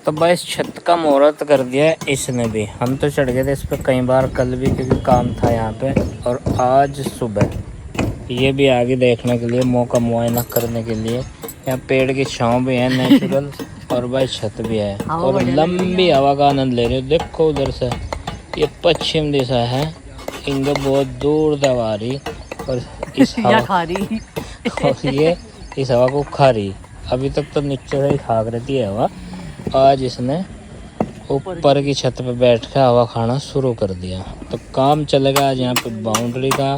तो बस छत का मुहूर्त कर दिया है इसने भी। हम तो चढ़ गए थे इस पर कई बार कल भी, क्योंकि काम था यहाँ पे। और आज सुबह ये भी आगे देखने के लिए, मौका मुआयना करने के लिए। यहाँ पेड़ की छाँव भी है नेचुरल और भाई छत भी है और लंबी हवा का आनंद ले रहे हो। देखो उधर से ये पश्चिम दिशा है, इंग बहुत दूर दबा रही और इस हवा खा रही और ये इस हवा को खा रही। अभी तक तो नीचे से ही खाक रहती है हवा, आज इसने ऊपर की छत पे बैठ कर हवा खाना शुरू कर दिया। तो काम चलेगा आज यहाँ पे बाउंड्री का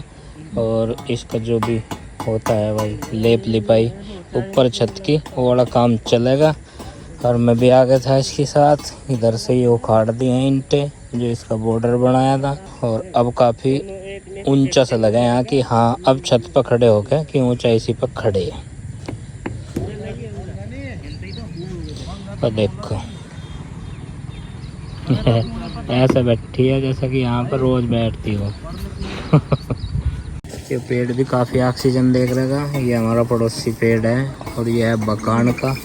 और इसका जो भी होता है भाई लेप लिपाई ऊपर छत की, वो वाला काम चलेगा। और मैं भी आ गया था इसके साथ। इधर से ही उखाड़ दिए हैं ईंटें जो इसका बॉर्डर बनाया था और अब काफ़ी ऊंचा सा लगा यहाँ कि हाँ अब छत पर खड़े हो गए कि ऊंचाई सी पर खड़े हैं। और देखो ऐसा बैठी है जैसा कि यहाँ पर रोज बैठती हो। ये पेड़ भी काफ़ी ऑक्सीजन देख रहेगा। ये हमारा पड़ोसी पेड़ है और ये है बकान का।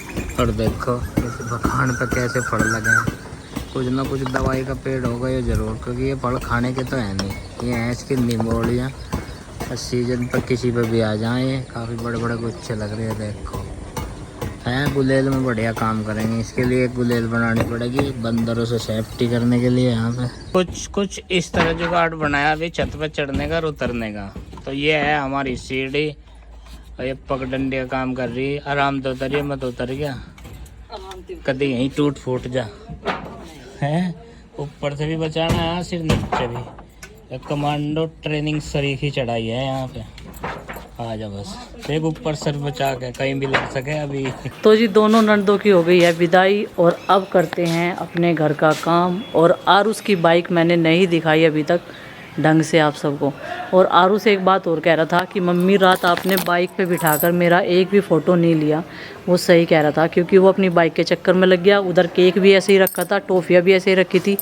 और देखो इस बकान पे कैसे फल लगे हैं। कुछ ना कुछ दवाई का पेड़ होगा ये ज़रूर, क्योंकि ये फल खाने के तो है नहीं। ये हैं इसकी निमोलियाँ, सीजन पर किसी पे भी आ जाएँ। ये काफ़ी बड़े बड़े गुच्छे लग रहे हैं। देखो हैं गुलेल में बढ़िया काम करेंगे। इसके लिए एक गुलेल बनानी पड़ेगी बंदरों से सेफ्टी करने के लिए। यहाँ पे कुछ इस तरह जुगाड़ बनाया अभी छत पे चढ़ने का और उतरने का। तो ये है हमारी सीढ़ी और ये पगडंडी का काम कर रही है। आराम तो उतरिए, मत उतर गया कभी यहीं टूट फूट जा है। ऊपर से भी बचाना है सिर्फ नीचे भी। कमांडो ट्रेनिंग सरीखी चढ़ाई है यहाँ पे। आ जा बस एक ऊपर सर बचा के कहीं भी लग सके अभी। तो जी दोनों नंदों की हो गई है विदाई और अब करते हैं अपने घर का काम। और आरुष की बाइक मैंने नहीं दिखाई अभी तक ढंग से आप सबको। और आरुष एक बात और कह रहा था कि मम्मी रात आपने बाइक पे बिठाकर मेरा एक भी फ़ोटो नहीं लिया। वो सही कह रहा था, क्योंकि वो अपनी बाइक के चक्कर में लग गया। उधर केक भी ऐसे ही रखा था, टॉफ़ियाँ भी ऐसे ही रखी थी।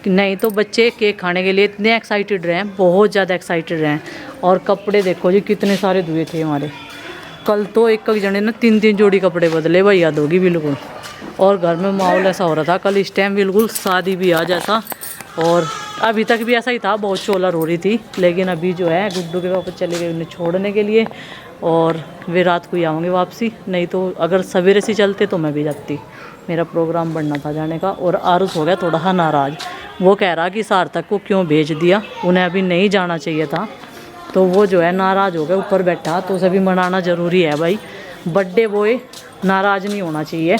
नहीं तो बच्चे केक खाने के लिए इतने एक्साइटेड रहे, बहुत ज़्यादा एक्साइटेड रहे। और कपड़े देखो जी कितने सारे धुए थे हमारे। कल तो एक जने ने 3 जोड़ी कपड़े बदले भाई, याद होगी बिल्कुल। और घर में माहौल ऐसा हो रहा था कल इस टाइम बिल्कुल शादी ब्याह जैसा। और अभी तक भी ऐसा ही था, बहुत शोलर हो रही थी। लेकिन अभी जो है गुड्डू के पापा चले गए उन्हें छोड़ने के लिए और वे रात को ही आऊँगे वापसी। नहीं तो अगर सवेरे से चलते तो मैं भी जाती, मेरा प्रोग्राम बनना था जाने का। और आरुष हो गया थोड़ा सा नाराज़। वो कह रहा कि सार्थक को क्यों भेज दिया, उन्हें अभी नहीं जाना चाहिए था। तो वो जो है नाराज़ हो गया, ऊपर बैठा। तो उसे भी मनाना ज़रूरी है भाई, बर्थडे बॉय नाराज़ नहीं होना चाहिए।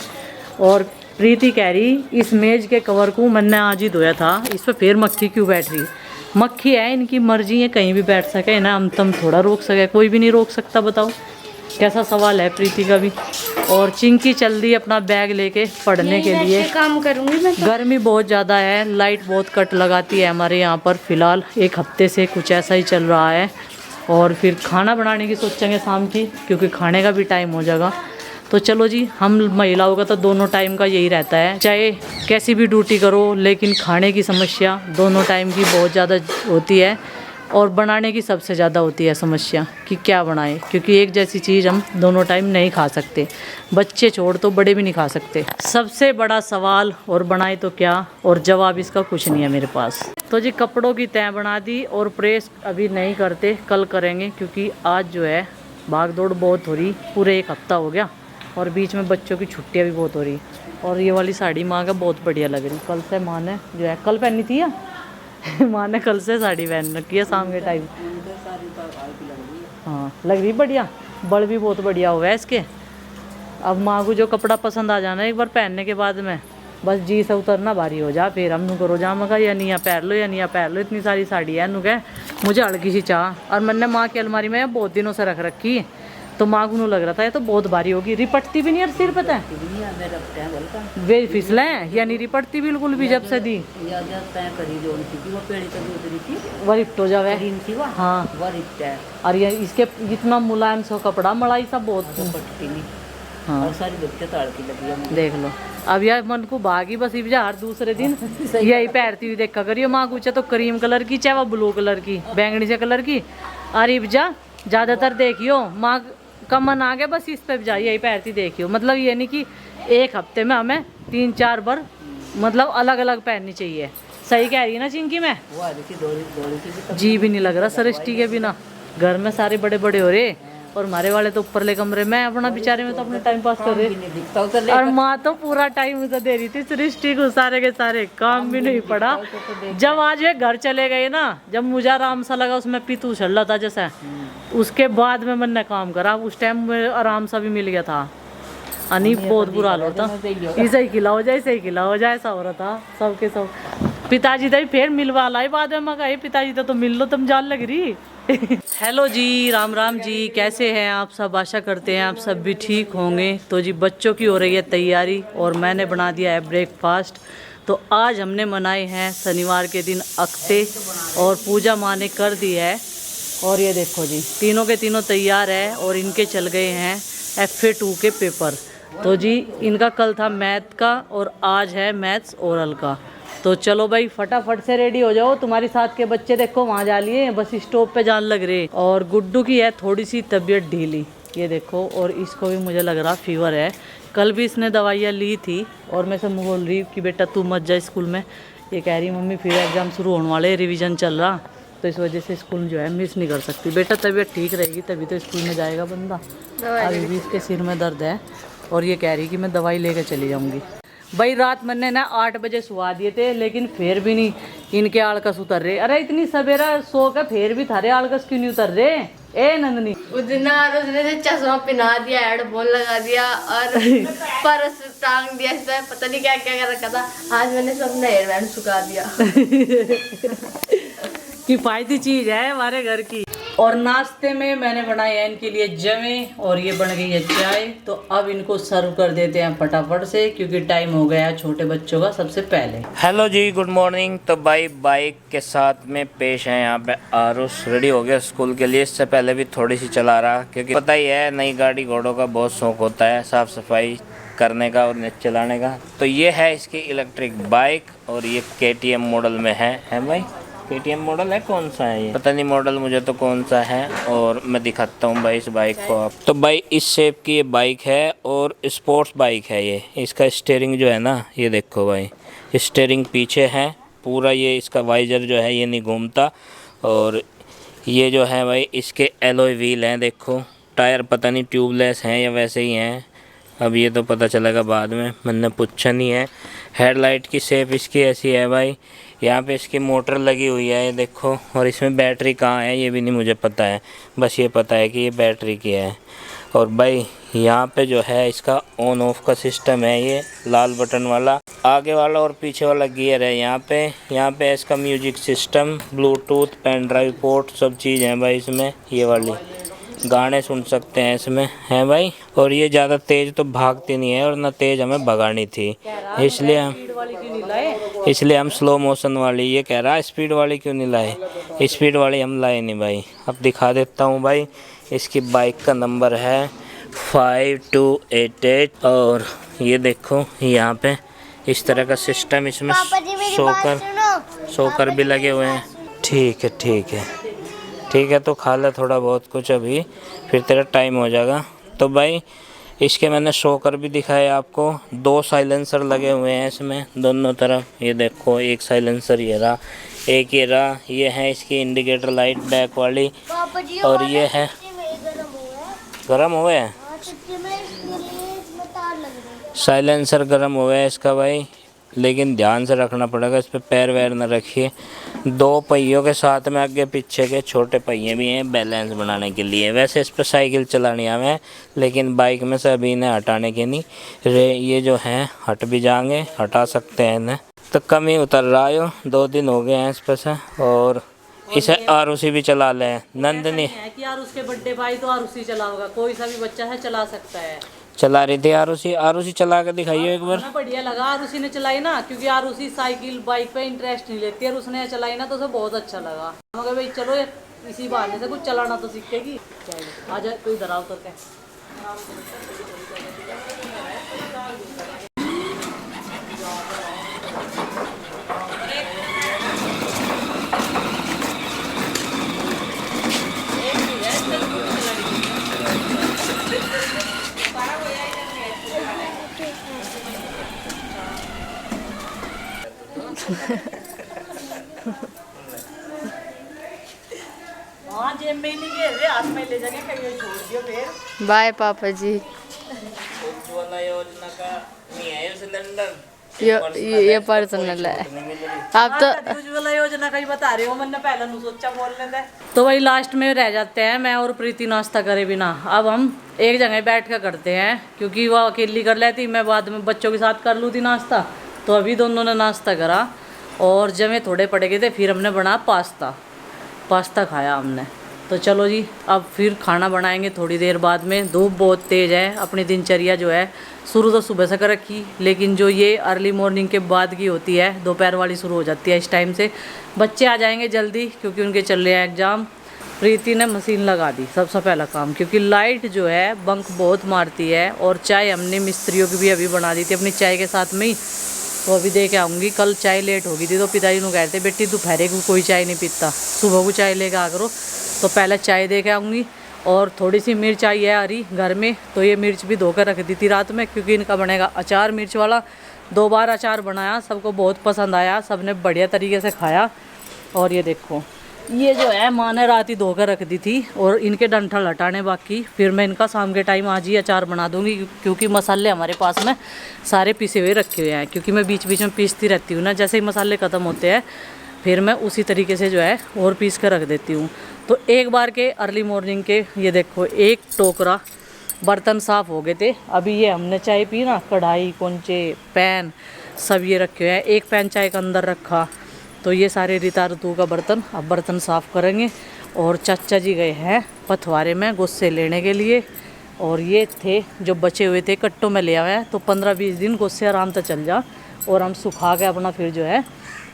और प्रीति कह रही इस मेज़ के कवर को मैंने आज ही धोया था, इस पर फिर मक्खी क्यों बैठ रही। मक्खी है, इनकी मर्जी है, कहीं भी बैठ सके, इन्हें हम तुम थोड़ा रोक सके, कोई भी नहीं रोक सकता। बताओ कैसा सवाल है प्रीति का भी। और चिंकी चल रही अपना बैग लेके पढ़ने के लिए। काम करूंगी मैं तो। गर्मी बहुत ज़्यादा है, लाइट बहुत कट लगाती है हमारे यहाँ पर फ़िलहाल 1 हफ्ते से कुछ ऐसा ही चल रहा है। और फिर खाना बनाने की सोचेंगे शाम की, क्योंकि खाने का भी टाइम हो जाएगा। तो चलो जी, हम महिलाओं का तो दोनों टाइम का यही रहता है, चाहे कैसी भी ड्यूटी करो, लेकिन खाने की समस्या दोनों टाइम की बहुत ज़्यादा होती है। और बनाने की सबसे ज़्यादा होती है समस्या कि क्या बनाएं, क्योंकि एक जैसी चीज़ हम दोनों टाइम नहीं खा सकते। बच्चे छोड़ तो बड़े भी नहीं खा सकते। सबसे बड़ा सवाल और बनाए तो क्या, और जवाब इसका कुछ नहीं है मेरे पास। तो जी कपड़ों की तय बना दी और प्रेस अभी नहीं करते, कल करेंगे, क्योंकि आज जो है भाग दौड़ बहुत हो रही। पूरे 1 हफ्ता हो गया और बीच में बच्चों की छुट्टियाँ भी बहुत हो रही। और ये वाली साड़ी माँ का बहुत बढ़िया लग रही। कल से माँ ने जो है कल पहनी थी या माँ ने कल से साड़ी पहन रखी है शाम के टाइम। हाँ लग रही बढ़िया, बड़ भी बहुत बढ़िया हुआ है इसके। अब माँ को जो कपड़ा पसंद आ जाना एक बार पहनने के बाद में, बस जी से उतरना भारी हो जा। फिर हम नु करो जा मगा या नहीं पैर लो, या नहीं पैर लो, इतनी सारी साड़ी है नु कह मुझे हल्की सी चाह। और मैंने माँ की अलमारी में बहुत दिनों से रख रखी, तो माँ को लग रहा था ये तो बहुत भारी होगी। रिपटती भी नहीं यार, सिर पता है वे फिसले यानी रिपटती बिल्कुल भी जब से दी वरिप्टो जावे। हाँ और ये इसके इतना मुलायम सा कपड़ा मड़ाई सब बहुत। हाँ सारी देख लो। अब यार मन को भागी बस हर दूसरे दिन यही पहनती हुई देखा करियो। माँ को तो क्रीम कलर की, चाहे वो ब्लू कलर की, बैंगनी से कलर की। अरे इब्जा ज़्यादातर देखियो माँ का मन आ गया बस इस पे जा, यही पहनती देखियो। मतलब ये नहीं कि 1 हफ्ते में हमें 3-4 बार मतलब अलग अलग पहननी चाहिए। सही कह रही है ना चिंकी? मैं वो आ रही थी दौड़ी थी जी भी नहीं लग रहा सृष्टि के बिना। घर में सारे बड़े बड़े हो रहे और हमारे वाले तो ऊपरले कमरे में अपना बेचारे में तो अपने टाइम पास कर रहे। और माँ तो पूरा टाइम उसे दे रही थी सृष्टि को, सारे के सारे काम भी नहीं पड़ा। जब आज वे घर चले गए ना, जब मुझे आराम सा लगा, उसमें पीतू चल रहा था जैसे, उसके बाद में मैंने काम करा। उस टाइम में आराम सा भी मिल गया था। अनी बहुत बुरा हाल होता, इसे ही खिलाओ जाए, इसे ही खिलाओ जाए, ऐसा हो रहा था सबके सब। पिताजी तो फिर मिलवा लाई बाद में, मैं पिताजी तो मिल लो, तुम जान लग रही। हेलो जी, राम राम जी, कैसे हैं आप सब? आशा करते हैं आप सब भी ठीक होंगे। तो जी बच्चों की हो रही है तैयारी और मैंने बना दिया है ब्रेकफास्ट। तो आज हमने मनाए हैं शनिवार के दिन अक्ते और पूजा माँ ने कर दी है। और ये देखो जी, तीनों के तीनों तैयार है और इनके चल गए हैं FA2 के पेपर। तो जी इनका कल था मैथ का और आज है मैथ्स ओरल का। तो चलो भाई फटाफट से रेडी हो जाओ। तुम्हारी साथ के बच्चे देखो वहाँ जा लिए, बस स्टॉप पे जान लग रहे। और गुड्डू की है थोड़ी सी तबीयत ढीली, ये देखो। और इसको भी मुझे लग रहा फीवर है। कल भी इसने दवाइयाँ ली थी और मैं सब बोल रही कि बेटा तू मत जा स्कूल में। ये कह रही मम्मी फिर एग्ज़ाम शुरू होने वाले, रिविज़न चल रहा, तो इस वजह से स्कूल जो है मिस नहीं कर सकती। बेटा तबीयत ठीक रहेगी तभी तो स्कूल में जाएगा बंदा। अभी भी इसके सिर में दर्द है और ये कह रही कि मैं दवाई लेकर चली जाऊँगी। भाई रात मैंने ना 8 बजे सुवा दिए थे, लेकिन फिर भी नहीं इनके आलकस उतर रहे। अरे इतनी सवेरा सो के फिर भी थारे आलकस क्यों नहीं उतर रहे? ए नंदनी, उसने चश्मा पहना दिया, हेडफोन लगा दिया और पर्स टांग दिया, इसमें पता नहीं क्या क्या कर रखा था। आज मैंने सब हेयर बैंड सुखा दिया। किफायती चीज है हमारे घर की। और नाश्ते में मैंने बनाए हैं इनके लिए जवे और ये बन गई है चाय। तो अब इनको सर्व कर देते हैं फटाफट से, क्योंकि टाइम हो गया है छोटे बच्चों का सबसे पहले। हेलो जी, गुड मॉर्निंग। तो भाई बाइक के साथ में पेश है यहाँ पे आरुष, रेडी हो गया स्कूल के लिए। इससे पहले भी थोड़ी सी चला रहा, क्योंकि पता ही है नई गाड़ी घोड़ों का बहुत शौक होता है, साफ़ सफाई करने का और चलाने का। तो ये है इसकी इलेक्ट्रिक बाइक और ये KTM मॉडल में है भाई? KTM मॉडल है, कौन सा है ये पता नहीं मॉडल मुझे तो कौन सा है। और मैं दिखाता हूँ भाई इस बाइक को आप। तो भाई इस शेप की ये बाइक है और स्पोर्ट्स बाइक है ये। इसका स्टीयरिंग जो है ना, ये देखो भाई, स्टीयरिंग पीछे है पूरा, ये इसका वाइजर जो है ये नहीं घूमता। और ये जो है भाई इसके एलॉय व्हील हैं, देखो। टायर पता नहीं ट्यूबलेस हैं या वैसे ही हैं, अब ये तो पता चलेगा बाद में, मैंने पूछा नहीं है। हेडलाइट की शेप इसकी ऐसी है भाई। यहाँ पे इसकी मोटर लगी हुई है, ये देखो। और इसमें बैटरी कहाँ है ये भी नहीं मुझे पता है, बस ये पता है कि ये बैटरी की है। और भाई यहाँ पे जो है इसका ऑन ऑफ का सिस्टम है, ये लाल बटन वाला, आगे वाला और पीछे वाला गियर है यहाँ पे इसका music system, Bluetooth, pen drive port, सब चीज़ है भाई इसमें। ये वाली गाने सुन सकते हैं इसमें, है भाई। और ये ज़्यादा तेज़ तो भागती नहीं है और ना तेज़ हमें भगानी थी, इसलिए हम स्लो मोशन वाली, ये कह रहा है स्पीड वाली क्यों नहीं लाए। स्पीड वाली हम लाए नहीं भाई। अब दिखा देता हूँ भाई, इसकी बाइक का नंबर है 5288। और ये देखो यहाँ पे इस तरह का सिस्टम, इसमें सोकर भी लगे हुए हैं। ठीक है तो खा ले थोड़ा बहुत कुछ अभी, फिर तेरा टाइम हो जाएगा। तो भाई इसके मैंने शॉकर भी दिखाए आपको, 2 साइलेंसर लगे हुए हैं इसमें दोनों तरफ। ये देखो एक साइलेंसर ये रहा, एक ये रहा। ये है इसकी इंडिकेटर लाइट बैक वाली, और ये है गर्म हुए हैं साइलेंसर, गर्म हुआ है इसका भाई। लेकिन ध्यान से रखना पड़ेगा, इस पर पैर वैर न रखिए। 2 पहियों के साथ में आगे पीछे के छोटे पहिए भी हैं बैलेंस बनाने के लिए। वैसे इस पर साइकिल चलानी हमें, लेकिन बाइक में से अभी इन्हें हटाने के नहीं ये जो हैं हट भी जाएंगे, हटा सकते हैं इन्हें। तो कम ही उतर रहा है, 2 दिन हो गए हैं इस पर से। और इसे आरुषि भी चला लें, नंदनी है कि यार उसके बर्थडे भाई तो आरुषि चलाओगा, कोई सा भी बच्चा है चला सकता है। चला रही थी आरुषि चला कर दिखाइए एक बार। बढ़िया लगा आरुषि ने चलाई ना, क्योंकि आरुषि साइकिल बाइक पे इंटरेस्ट नहीं लेती है, और उसने चलाई ना तो उसे बहुत अच्छा लगा। मगर भाई चलो इसी बहाने से कुछ चलाना तो सीखेगी। आ जाए कोई धराव करके। हाँ जेब में ही नहीं घेर रहे, हाथ में ले जाके कहीं छोड़ दियो फिर। बाय पापा जी। उज्ज्वला योजना का नहीं है सिलेंडर, ये पर्सनल है। आप तो उज्ज्वला योजना का ही बता रहे हो, मैंने पहले नहीं सोचा बोलने दे। तो वही लास्ट में रह जाते हैं, मैं और प्रीति नाश्ता करे बिना। अब हम एक जगह बैठ कर करते हैं, क्योंकि वो अकेली कर लेती, मैं बाद में बच्चों के साथ कर लूँ थी नाश्ता। तो अभी दोनों ने नाश्ता करा और जब मैं थोड़े पड़ गए थे फिर हमने बनाया पास्ता खाया हमने। तो चलो जी अब फिर खाना बनाएंगे थोड़ी देर बाद में। धूप बहुत तेज़ है, अपनी दिनचर्या जो है शुरू तो सुबह से कर रखी, लेकिन जो ये अर्ली मॉर्निंग के बाद की होती है, दोपहर वाली शुरू हो जाती है इस टाइम से। बच्चे आ जाएंगे जल्दी क्योंकि उनके चल रहे हैं एग्ज़ाम। प्रीति ने मशीन लगा दी सबसे पहला काम, क्योंकि लाइट जो है बंक बहुत मारती है। और चाय हमने मिस्त्रियों की भी अभी बना दी थी अपनी चाय के साथ में ही, तो अभी दे के आऊँगी। कल चाय लेट हो गई थी तो पिताजी ने कह रहे थे बेटी दोपहर को कोई चाय नहीं पीता, सुबह को चाय लेकर आ करो, तो पहले चाय दे के आऊँगी। और थोड़ी सी मिर्च आई है हरी घर में, तो ये मिर्च भी धोकर रख दी थी रात में, क्योंकि इनका बनेगा अचार मिर्च वाला। 2 बार अचार बनाया, सबको बहुत पसंद आया, सबने बढ़िया तरीके से खाया। और ये देखो ये जो है माँ ने रात ही धोकर रख दी थी, और इनके डंठल हटाने बाकी, फिर मैं इनका शाम के टाइम आज ही अचार बना दूंगी, क्योंकि मसाले हमारे पास में सारे पिसे हुए रखे हुए हैं, क्योंकि मैं बीच बीच में पीसती रहती हूँ ना। जैसे ही मसाले ख़त्म होते हैं फिर मैं उसी तरीके से जो है और पीस कर रख देती हूँ। तो एक बार के अर्ली मॉर्निंग के ये देखो 1 टोकरा बर्तन साफ़ हो गए थे। अभी ये हमने चाय पी ना, कढ़ाई कोंचे पैन सब ये रखे हुए हैं। 1 पैन चाय का अंदर रखा, तो ये सारे ऋता ऋतु का बर्तन अब बर्तन साफ़ करेंगे। और चाचा जी गए हैं पथवारे में गुस्से लेने के लिए, और ये थे जो बचे हुए थे कट्टों में ले आए हैं, तो 15-20 दिन गुस्से आराम से चल जा, और हम सुखा के अपना फिर जो है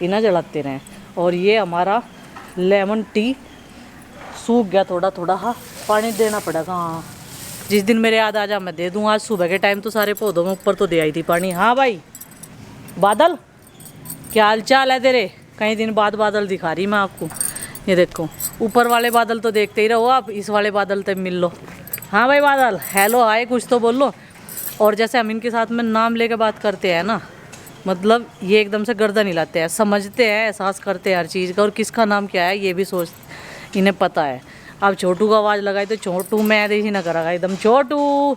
इन्हें जलाते रहें। और ये हमारा लेमन टी सूख गया थोड़ा थोड़ा, हाँ पानी देना पड़ेगा। हाँ जिस दिन मेरे याद आ जा मैं दे दूँ। आज सुबह के टाइम तो सारे पौधों में ऊपर तो दे आई थी पानी। हाँ भाई बादल क्या हाल चाल है तेरे? कई दिन बाद बादल दिखा रही मैं आपको। ये देखो ऊपर वाले बादल तो देखते ही रहो आप, इस वाले बादल तक मिल लो। हाँ भाई बादल हेलो हाय कुछ तो बोल लो। और जैसे हम इनके साथ में नाम लेके बात करते हैं ना, मतलब ये एकदम से गर्दन हिलाते हैं, समझते हैं, एहसास करते हैं हर चीज़ का, और किसका नाम क्या है ये भी सोच इन्हें पता है। अब छोटू का आवाज़ लगाई तो छोटू मैं देखी ना करेगा एकदम, छोटू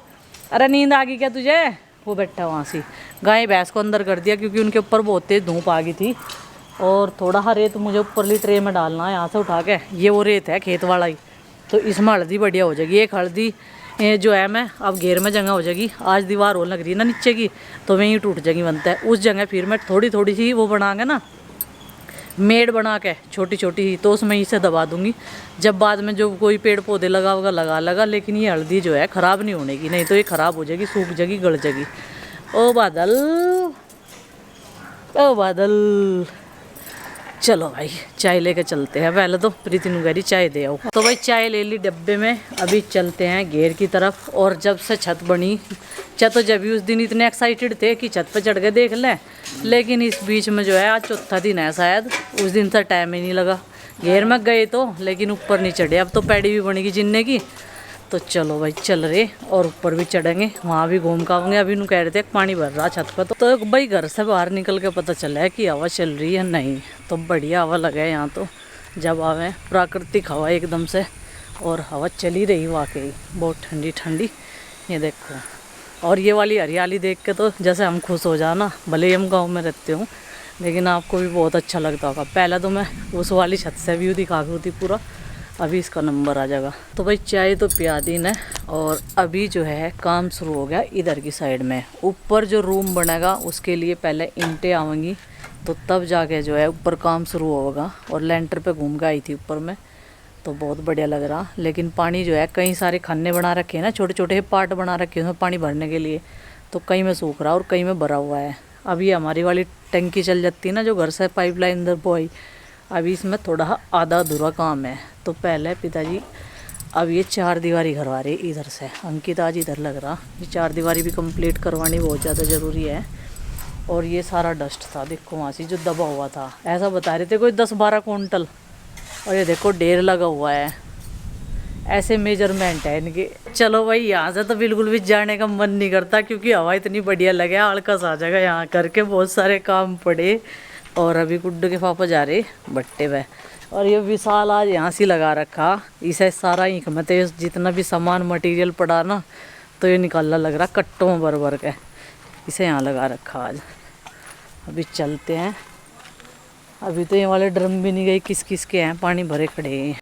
अरे नींद आ गई क्या तुझे? वो बैठा वहाँ से। गाय भैंस को अंदर कर दिया क्योंकि उनके ऊपर बहुत तेज धूप आ गई थी। और थोड़ा सा रेत मुझे ऊपरली ट्रे में डालना है यहाँ से उठा के, ये वो रेत है खेत वाला ही, तो इसमें हल्दी बढ़िया हो जाएगी। एक हल्दी जो है मैं अब घेर में जगह हो जाएगी। आज दीवार हो लग रही है ना नीचे की, तो वहीं टूट जाएगी बनता है उस जगह। फिर मैं थोड़ी थोड़ी सी वो बना के ना मेड़ बना के छोटी छोटी ही, तो उसमें इसे दबा दूंगी। जब बाद में जो कोई पेड़ पौधे लगा होगा लगा, लेकिन ये हल्दी जो है ख़राब नहीं होने की, नहीं तो ये ख़राब हो जाएगी, सूख जाएगी, गल जाएगी। ओ बादल ओ बादल चलो भाई चाय लेके चलते हैं। पहले तो प्रीति नुगैरी चाय दे आओ। तो भाई चाय ले ली डब्बे में, अभी चलते हैं घेर की तरफ। और जब से छत बनी, तो जब भी उस दिन इतने एक्साइटेड थे कि छत पे चढ़ के देख लें, लेकिन इस बीच में जो है आज 4था दिन है शायद, उस दिन से टाइम ही नहीं लगा। घेर में गए तो लेकिन ऊपर नहीं चढ़े। अब तो पैड़ी भी बनेगी जिन्ने की, तो चलो भाई चल रहे और ऊपर भी चढ़ेंगे, वहाँ भी घूम काऊंगे। अभी कह रहे थे पानी भर रहा छत पर, तो भाई घर से बाहर निकल के पता चला है कि हवा चल रही है नहीं, तो बढ़िया हवा लगे यहाँ। तो जब आवे प्राकृतिक हवा एकदम से, और हवा चली रही वाकई बहुत ठंडी ठंडी। ये देखो, और ये वाली हरियाली देख के तो जैसे हम खुश हो जाना, भले ही हम गाँव में रहते हूँ, लेकिन आपको भी बहुत अच्छा लगता होगा। पहले तो मैं उस वाली छत से व्यू दिखा रही थी पूरा, अभी इसका नंबर आ जाएगा। तो भाई चाय तो पिया दी ने, और अभी जो है काम शुरू हो गया इधर की साइड में। ऊपर जो रूम बनेगा उसके लिए पहले ईंटें आवेंगी, तो तब जाके जो है ऊपर काम शुरू होगा। और लेंटर पे घूम के आई थी ऊपर में, तो बहुत बढ़िया लग रहा। लेकिन पानी जो है, कई सारे खन्ने बना रखे हैं ना, छोटे छोटे पार्ट बना रखे हैं उसमें पानी भरने के लिए, तो कहीं में सूख रहा और कहीं में भरा हुआ है। अभी हमारी वाली टंकी चल जाती है ना जो घर से पाइपलाइन इधर बोई, अभी इसमें थोड़ा आधा अधूरा काम है। तो पहले पिताजी अब ये 4 दीवारी करवा रहे इधर से, अंकित आज इधर लग रहा, ये 4 दीवारी भी कंप्लीट करवानी बहुत ज़्यादा ज़रूरी है। और ये सारा डस्ट था देखो वहाँ से जो दबा हुआ था, ऐसा बता रहे थे कोई 10-12 कुंटल, और ये देखो ढेर लगा हुआ है, ऐसे मेजरमेंट है इनके। चलो भाई यहाँ से तो बिल्कुल भी जाने का मन नहीं करता, क्योंकि हवा इतनी बढ़िया लगे, आलकस आ जाएगा यहाँ करके, बहुत सारे काम पड़े। और अभी गुड्डू के पापा जा रहे बट्टे पे। और ये विशाल आज यहाँ से लगा रखा, इसे सारा ईंख में तो जितना भी सामान मटेरियल पड़ा ना, तो ये निकालना लग रहा कट्टों में भर भर के, इसे यहाँ लगा रखा आज। अभी चलते हैं। अभी तो ये वाले ड्रम भी नहीं गए, किस किस के हैं, पानी भरे खड़े हैं।